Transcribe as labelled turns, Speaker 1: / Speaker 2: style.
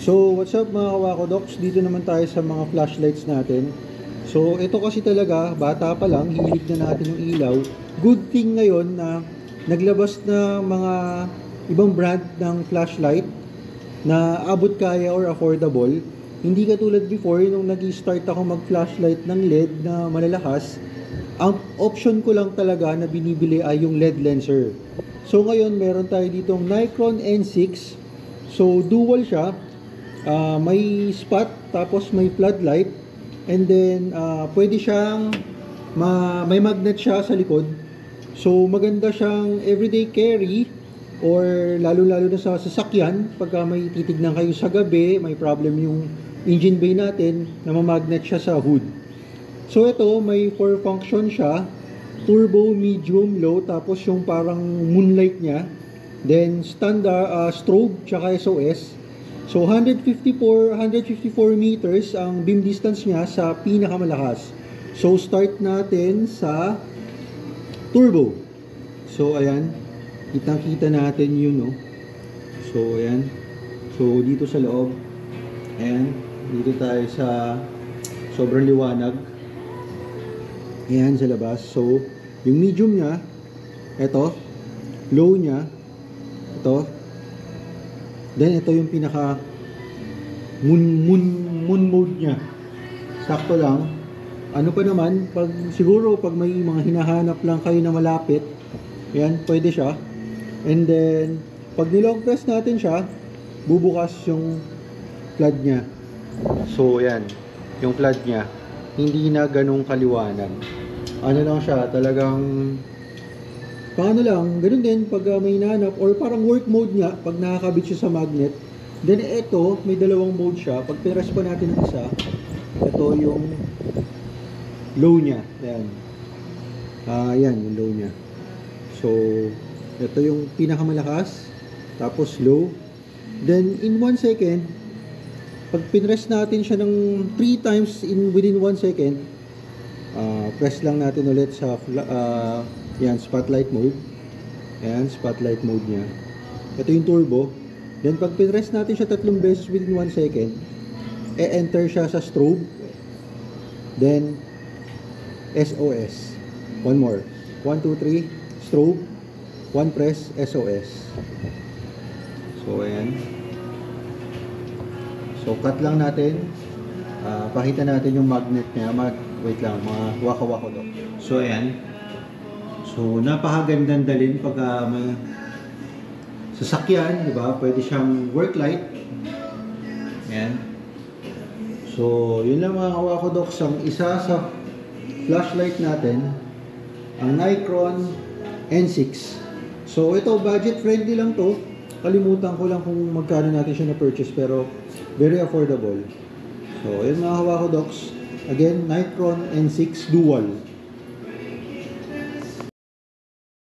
Speaker 1: So, what's up mga kawakodoks? Dito naman tayo sa mga flashlights natin. So, ito kasi talaga, bata pa lang, hilig na natin yung ilaw. Good thing ngayon na naglabas na mga ibang brand ng flashlight na abot kaya or affordable. Hindi katulad before, nung nag-start ako mag-flashlight ng LED na malalakas, ang option ko lang talaga na binibili ay yung LED lenser. So, ngayon, meron tayo ditong Nikon N6. So, dual siya. May spot, tapos may floodlight, and then pwede siyang may magnet siya sa likod. So maganda siyang everyday carry or lalo na sa sasakyan pagka may titignan kayo sa gabi, may problem yung engine bay natin, na magnet siya sa hood. So ito may 4 function siya: turbo, medium, low, tapos yung parang moonlight niya, then standard strobe tsaka SOS. So 154 meters ang beam distance niya sa pinakamalakas. So start natin sa turbo. So ayan, kitang-kita natin yun, no. So ayan. So dito sa loob. Ayan, dito tayo sa sobrang liwanag. Ayan sa labas. So yung medium niya, ito, low niya, ito. Then ito yung pinaka moon mode niya. Sakto lang. Ano pa naman, siguro pag may mga hinahanap lang kayo na malapit, yan, pwede siya. And then pag nilong press natin siya, bubukas yung flood niya. So yan, yung flood niya hindi na ganung kaliwanag. Ano lang siya, talagang paano lang, ganun din pag may hinahanap, or parang work mode niya pag nakakabit siya sa magnet. Then ito, may dalawang mode siya. Pag press pa natin ang isa, ito yung low niya. Ayan. Yan, yung low niya. So, ito yung pinakamalakas, tapos low. Then in 1 second, pag pinress natin siya ng 3 times within 1 second, press lang natin ulit sa yan, spotlight mode. Ayan, spotlight mode niya. Ito yung turbo. Then pag pinress natin siya 3 beses within 1 second, e-enter siya sa strobe. Then SOS. One more. 1, 2, 3, strobe. 1 press, SOS. So ayan. So cut lang natin. Pakita natin yung magnet niya. Wait lang, mga waka-waka do. So ayan. So, napakagandang dalhin pag may sasakyan, di ba? Pwede siyang work light. Ayan. So, yun lang mga kawakodoks, ang isa sa flashlight natin, ang Nikon N6. So, ito, budget friendly lang to. Kalimutan ko lang kung magkano natin siya na-purchase, pero very affordable. So, yun mga kawakodoks. Again, Nikon N6 Dual.